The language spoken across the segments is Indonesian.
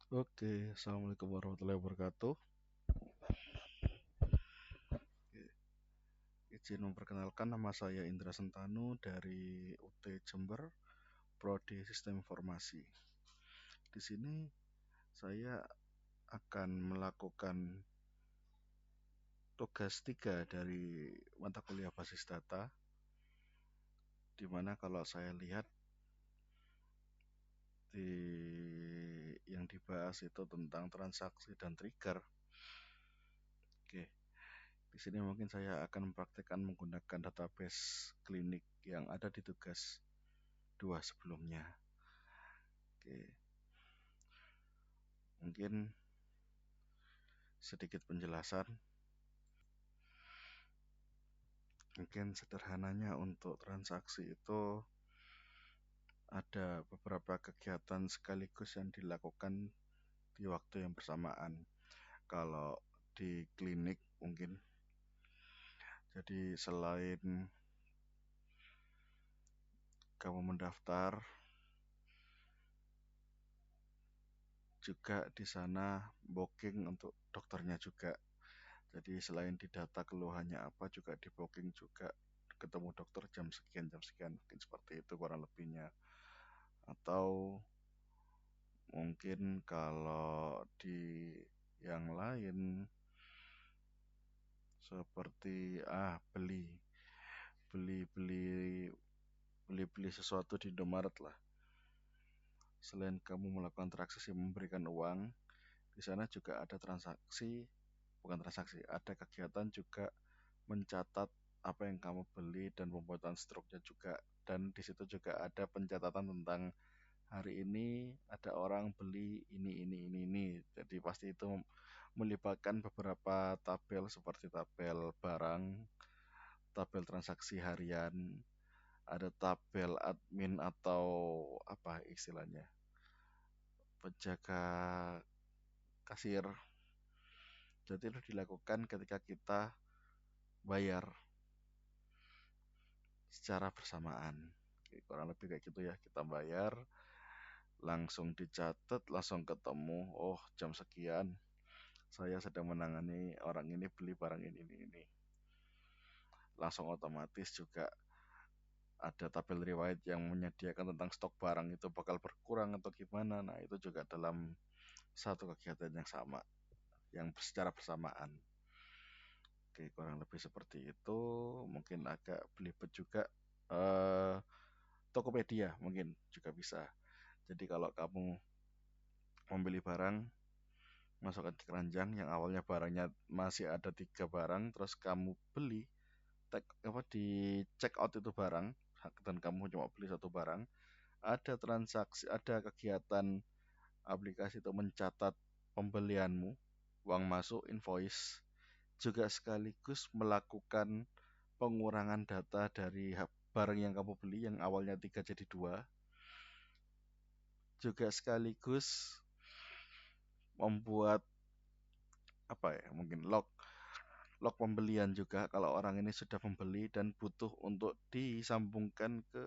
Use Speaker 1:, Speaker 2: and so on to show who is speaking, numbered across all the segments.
Speaker 1: Oke, Assalamualaikum warahmatullahi wabarakatuh. Izin memperkenalkan, nama saya Indra Sentanu dari UT Jember, Prodi Sistem Informasi. Di sini saya akan melakukan tugas 3 dari mata kuliah basis data, di mana kalau saya lihat di yang dibahas itu tentang transaksi dan trigger. Oke, di sini mungkin saya akan mempraktekkan menggunakan database klinik yang ada di tugas 2 sebelumnya. Oke, mungkin sedikit penjelasan. Mungkin sederhananya untuk transaksi itu ada beberapa kegiatan sekaligus yang dilakukan di waktu yang bersamaan. Kalau di klinik mungkin, jadi selain kamu mendaftar, juga di sana booking untuk dokternya juga. Jadi selain didata keluhannya apa, juga di booking juga ketemu dokter jam sekian, mungkin seperti itu kurang lebihnya. Atau mungkin kalau di yang lain seperti beli beli beli beli beli sesuatu di Indomaret lah. Selain kamu melakukan transaksi memberikan uang, di sana juga ada transaksi, bukan transaksi, ada kegiatan juga mencatat apa yang kamu beli dan pembuatan struknya juga. Dan di situ juga ada pencatatan tentang hari ini ada orang beli ini. Jadi pasti itu melibatkan beberapa tabel seperti tabel barang, tabel transaksi harian, ada tabel admin atau apa istilahnya, penjaga kasir. Jadi itu dilakukan ketika kita bayar secara bersamaan. Oke, kurang lebih kayak gitu ya, kita bayar langsung dicatat, langsung ketemu, oh jam sekian saya sedang menangani orang ini beli barang ini. Langsung otomatis juga ada tabel riwayat yang menyediakan tentang stok barang itu bakal berkurang atau gimana. Nah, itu juga dalam satu kegiatan yang sama, yang secara bersamaan. Oke, kurang lebih seperti itu. Mungkin agak belibet juga. eh Tokopedia mungkin juga bisa. Jadi kalau kamu membeli barang, masukkan ke keranjang yang awalnya barangnya masih ada 3 barang, terus kamu beli, di check out itu barang, dan kamu cuma beli 1 barang, ada transaksi, ada kegiatan aplikasi itu mencatat pembelianmu, uang masuk, invoice, juga sekaligus melakukan pengurangan data dari barang yang kamu beli yang awalnya 3 jadi 2, juga sekaligus membuat apa ya, mungkin log pembelian juga kalau orang ini sudah membeli dan butuh untuk disambungkan ke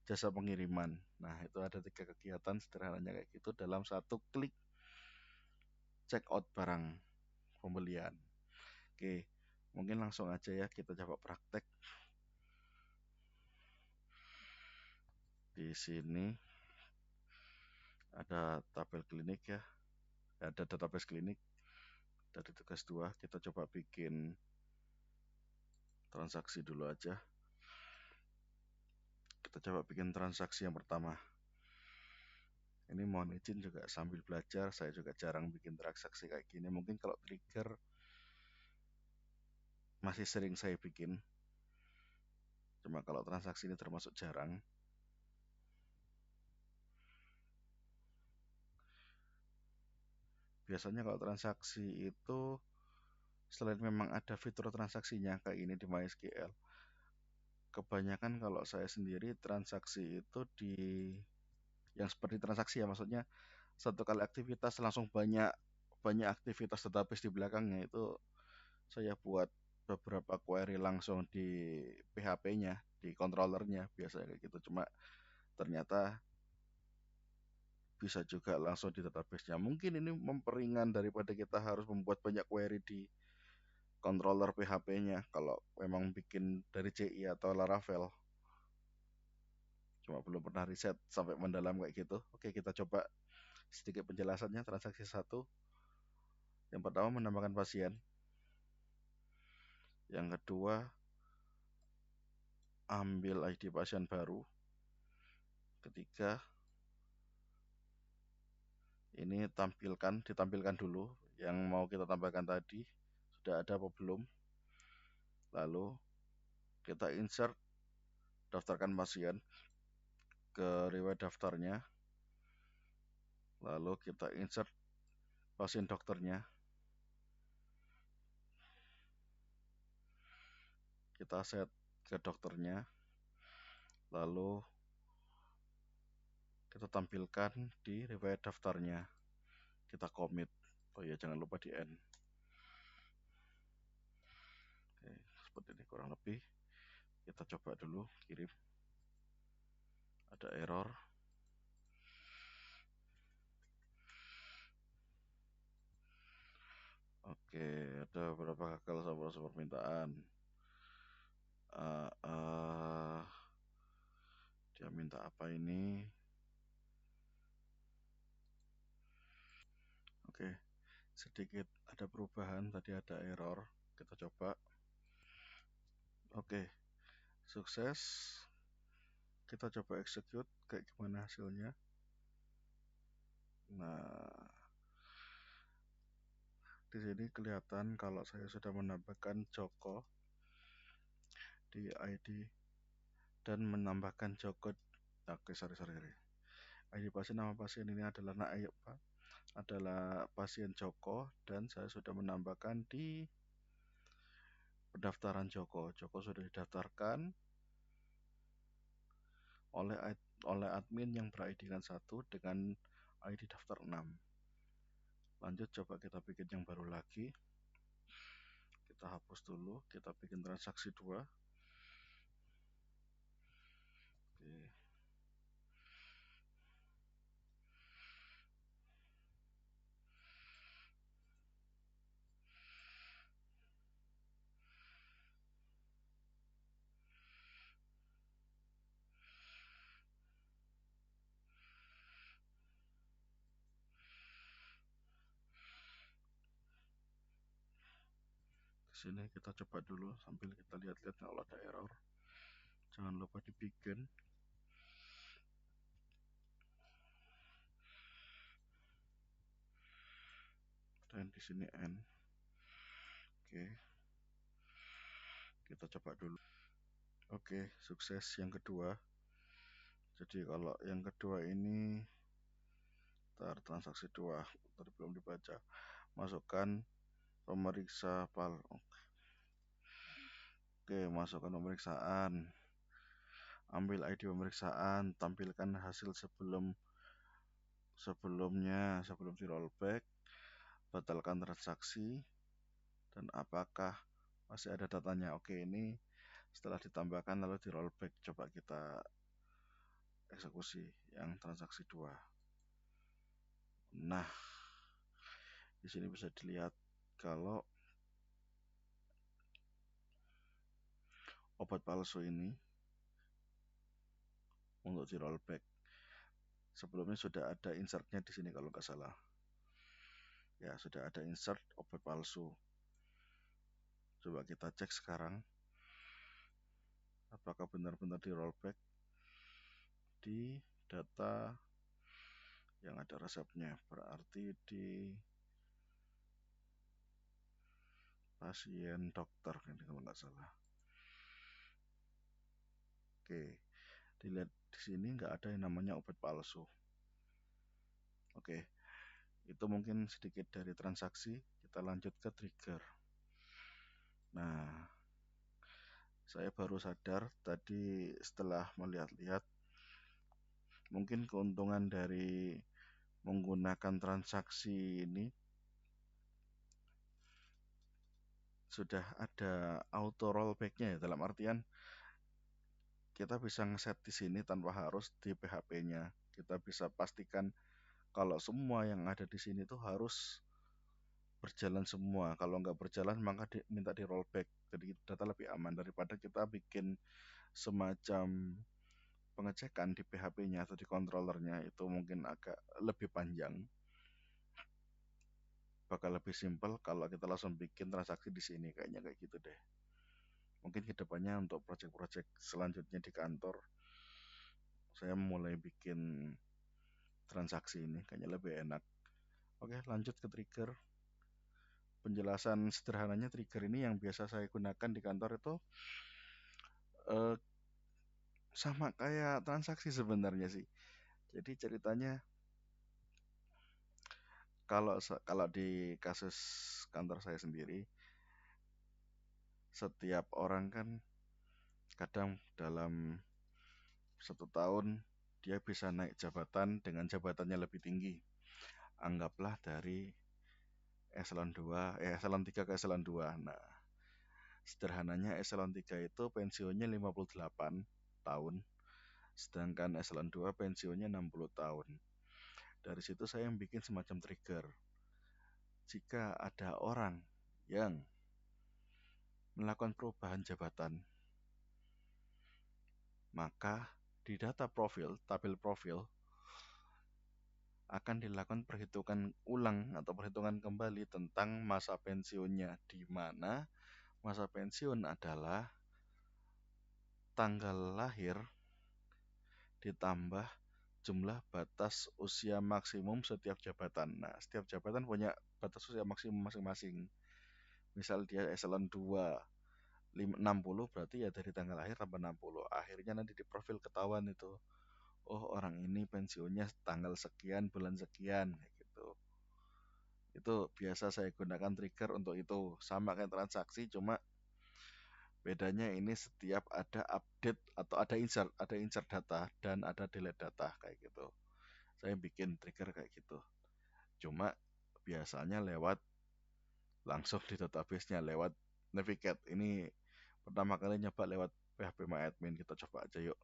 Speaker 1: jasa pengiriman. Nah, itu ada 3 kegiatan sederhananya kayak gitu dalam satu klik check out barang pembelian. Oke, mungkin langsung aja ya kita coba praktek. Di sini ada tabel klinik ya, ada database klinik. Dari tugas 2 kita coba bikin transaksi dulu aja. Kita coba bikin transaksi yang pertama. Ini mohon izin juga sambil belajar, saya juga jarang bikin transaksi kayak gini. Mungkin kalau trigger masih sering saya bikin, cuma kalau transaksi ini termasuk jarang. Biasanya kalau transaksi itu selain memang ada fitur transaksinya kayak ini di MySQL, kebanyakan kalau saya sendiri transaksi itu di yang seperti transaksi ya, maksudnya satu kali aktivitas langsung banyak banyak aktivitas database di belakangnya, itu saya buat beberapa query langsung di PHP-nya, di controllernya biasanya kayak gitu. Cuma ternyata bisa juga langsung di database-nya. Mungkin ini memperingan daripada kita harus membuat banyak query di controller PHP-nya kalau memang bikin dari CI atau Laravel. Cuma belum pernah riset sampai mendalam kayak gitu. Oke, kita coba sedikit penjelasannya. Transaksi satu, yang pertama menambahkan pasien. Yang kedua, ambil ID pasien baru. Ketiga, ini ditampilkan dulu yang mau kita tambahkan tadi sudah ada apa belum. Lalu kita insert, daftarkan pasien ke riwayat daftarnya. Lalu kita insert pasien dokternya. Kita set ke dokternya. Lalu kita tampilkan di riwayat daftarnya. Kita commit. Oh ya, jangan lupa di end. Oke, seperti ini kurang lebih. Kita coba dulu kirim. Ada error. Oke, ada beberapa gagal sama permintaan. Uh, uh, dia minta apa ini? Oke, sedikit ada perubahan. Tadi ada error. Kita coba. Oke, sukses. Kita coba execute kayak gimana hasilnya. Nah, di sini kelihatan kalau saya sudah menambahkan Joko di ID dan menambahkan Joko. Oke, sorry. ID pasien, nama pasien ini adalah adalah pasien Joko, dan saya sudah menambahkan di pendaftaran Joko. Joko sudah didaftarkan oleh admin yang ber-ID dengan 1 dengan ID daftar 6. Lanjut, coba kita bikin yang baru lagi. Kita hapus dulu, kita bikin transaksi 2. Oke. Di sini kita coba dulu sambil kita lihat-lihat kalau ada error. Jangan lupa dibikin. Dan di sini N. Oke. Kita coba dulu. Oke, sukses yang kedua. Jadi kalau yang kedua ini transaksi 2 tadi belum dibaca. Masukkan pemeriksa PAL. Oke, masukkan pemeriksaan. Ambil ID pemeriksaan, tampilkan hasil sebelumnya sebelum di rollback. Batalkan transaksi dan apakah masih ada datanya. Oke, ini setelah ditambahkan lalu di rollback. Coba kita eksekusi yang transaksi 2. Nah, di sini bisa dilihat kalau obat palsu ini untuk di rollback sebelumnya sudah ada insertnya di sini kalau nggak salah. Ya, sudah ada insert obat palsu. Coba kita cek sekarang apakah benar-benar di rollback di data yang ada resepnya, berarti di pasien dokter ini kalau nggak salah. Oke, dilihat di sini nggak ada yang namanya obat palsu. Oke, itu mungkin sedikit dari transaksi. Kita lanjut ke trigger. Nah, saya baru sadar tadi setelah melihat-lihat, mungkin keuntungan dari menggunakan transaksi ini sudah ada auto rollback-nya ya, dalam artian kita bisa ngeset di sini tanpa harus di PHP-nya. Kita bisa pastikan kalau semua yang ada di sini tuh harus berjalan semua. Kalau nggak berjalan maka minta di rollback. Jadi data lebih aman daripada kita bikin semacam pengecekan di PHP-nya atau di controllernya itu mungkin agak lebih panjang. Bakal lebih simpel kalau kita langsung bikin transaksi di sini kayaknya kayak gitu deh. Mungkin kedepannya untuk project-project selanjutnya di kantor saya mulai bikin transaksi ini kayaknya lebih enak. Oke, lanjut ke trigger. Penjelasan sederhananya trigger ini yang biasa saya gunakan di kantor itu eh, sama kayak transaksi sebenarnya sih. Jadi ceritanya kalau di kasus kantor saya sendiri, setiap orang kan kadang dalam 1 tahun dia bisa naik jabatan dengan jabatannya lebih tinggi. Anggaplah dari eselon 2, eselon 3 ke eselon 2. Nah, sederhananya eselon 3 itu pensiunnya 58 tahun, sedangkan eselon 2 pensiunnya 60 tahun. Dari situ saya bikin semacam trigger. Jika ada orang yang melakukan perubahan jabatan, maka di data profil, tabel profil, akan dilakukan perhitungan ulang atau perhitungan kembali tentang masa pensiunnya, di mana masa pensiun adalah tanggal lahir ditambah jumlah batas usia maksimum setiap jabatan. Nah, setiap jabatan punya batas usia maksimum masing-masing. Misal dia eselon 2 60 berarti ya dari tanggal lahir tambah 60. Akhirnya nanti di profil ketahuan itu. Oh, orang ini pensiunnya tanggal sekian, bulan sekian kayak gitu. Itu biasa saya gunakan trigger untuk itu. Sama kayak transaksi, cuma bedanya ini setiap ada update atau ada insert data dan ada delete data kayak gitu. Saya bikin trigger kayak gitu. Cuma biasanya lewat langsung di database-nya lewat Navigate. Ini pertama kali nyoba lewat PHP Kita coba aja yuk.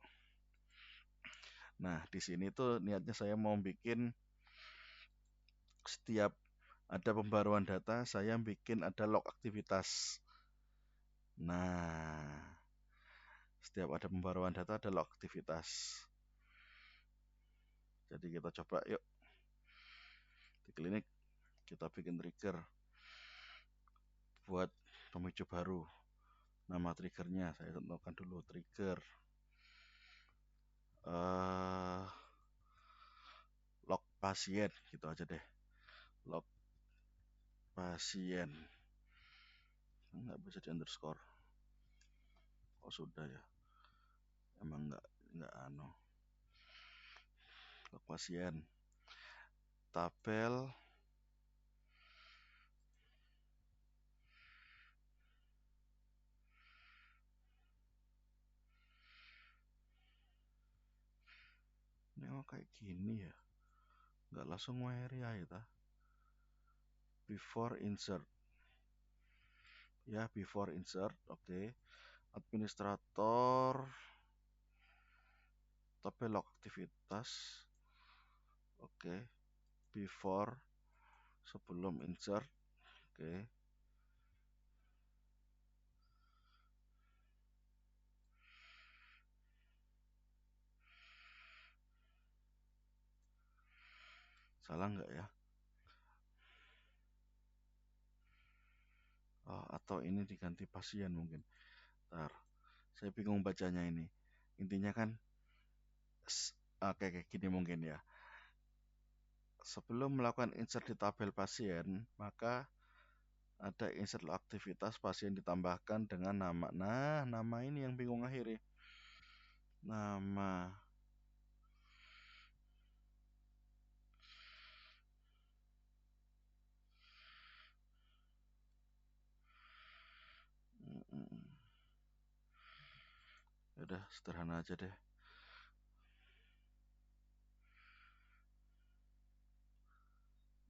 Speaker 1: Nah, di sini tuh niatnya saya mau bikin setiap ada pembaruan data, saya bikin ada log aktivitas. Nah, setiap ada pembaruan data ada log aktivitas. Jadi kita coba yuk di klinik kita bikin trigger buat pemicu baru. Nama triggernya saya tentukan dulu trigger log pasien gitu aja deh. Log pasien nggak bisa di underscore. Oh sudah ya, emang nggak log pasien tabel ini kayak gini ya, nggak langsung area ya. Before insert ya, before insert oke. Administrator tabel log aktivitas oke. Before sebelum insert oke. Salah nggak ya? Oh, atau ini diganti pasien mungkin. Ntar, saya bingung bacanya ini. Intinya kan kayak gini mungkin ya. Sebelum melakukan insert di tabel pasien, maka ada insert aktivitas pasien ditambahkan dengan nama. Nah, nama ini yang bingung akhirnya. Nama. Udah sederhana aja deh.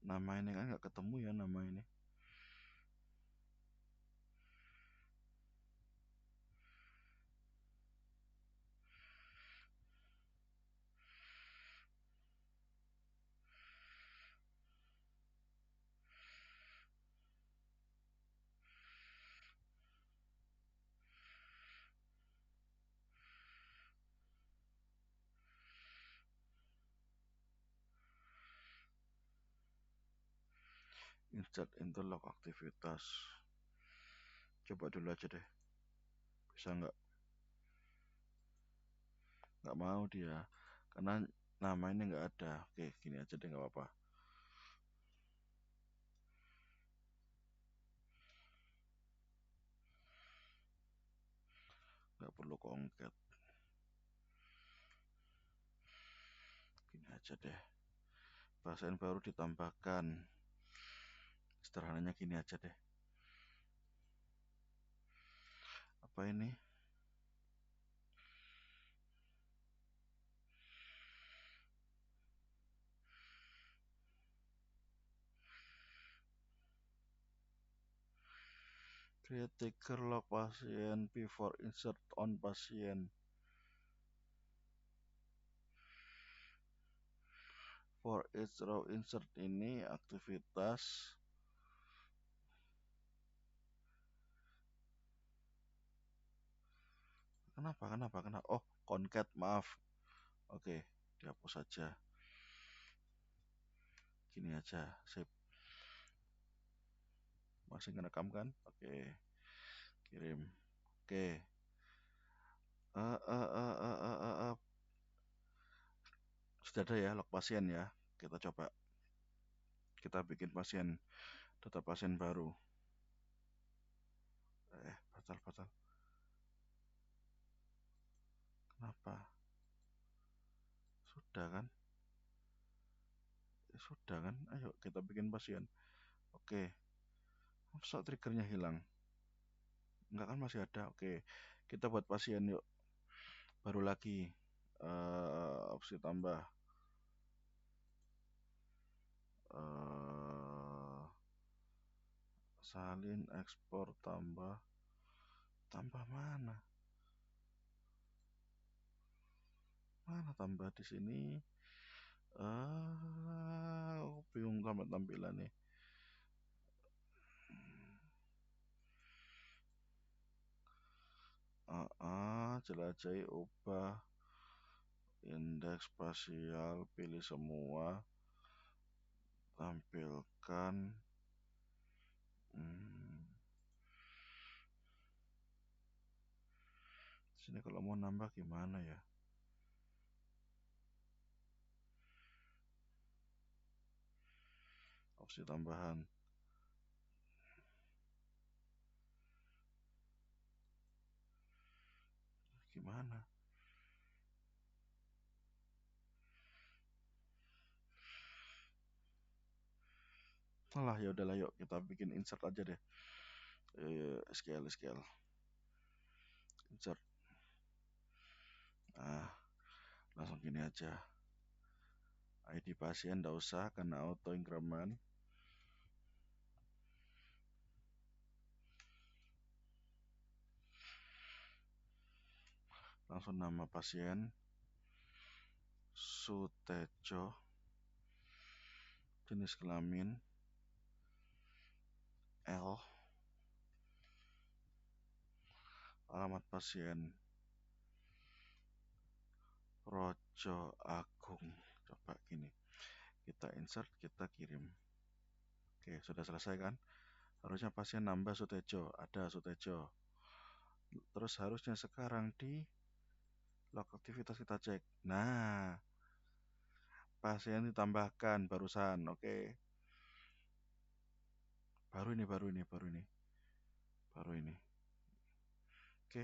Speaker 1: Nama ini kan nggak ketemu ya nama ini. Insert into log aktivitas. Coba dulu aja deh. Bisa nggak mau dia karena nama ini nggak ada. Oke, gini aja deh, nggak apa-apa. Nggak perlu concat. Gini aja deh. Bahasa baru ditambahkan. Sederhananya gini aja deh. Apa ini? Create trigger log pasien before insert on pasien. For each row insert ini aktivitas. Kenapa? Oh, concat, maaf. Oke, dihapus saja. Gini aja, sip. Masih ngerekam kan? Oke, kirim. Oke. Sudah ada ya log pasien ya. Kita coba. Kita bikin data pasien baru. Batal. Kenapa? Sudah kan? Sudah kan? Ayo kita bikin pasien. Oke. Masa triggernya hilang? Enggak kan masih ada. Oke. Kita buat pasien yuk. Baru lagi. Opsi tambah. Salin ekspor tambah. Tambah mana? Mana tambah di sini? Bingung sama tampilan nih. Jelajahi, ubah indeks spasial, pilih semua, tampilkan. Sini kalau mau nambah gimana ya? Opsi tambahan. Gimana? Alah, ya udahlah, yuk kita bikin insert aja deh. SQL insert. Langsung gini aja. ID pasien nggak usah karena auto increment. Langsung nama pasien Sutejo, jenis kelamin L, alamat pasien Rojo Agung. Coba gini, kita insert, kita kirim. Oke, sudah selesai kan? Harusnya pasien nambah Sutejo, ada Sutejo. Terus harusnya sekarang di log aktivitas kita cek. Nah, pasien ditambahkan barusan. Oke. Baru ini. Oke.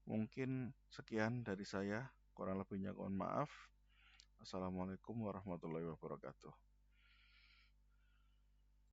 Speaker 1: Mungkin sekian dari saya. Kurang lebihnya mohon maaf. Assalamualaikum warahmatullahi wabarakatuh.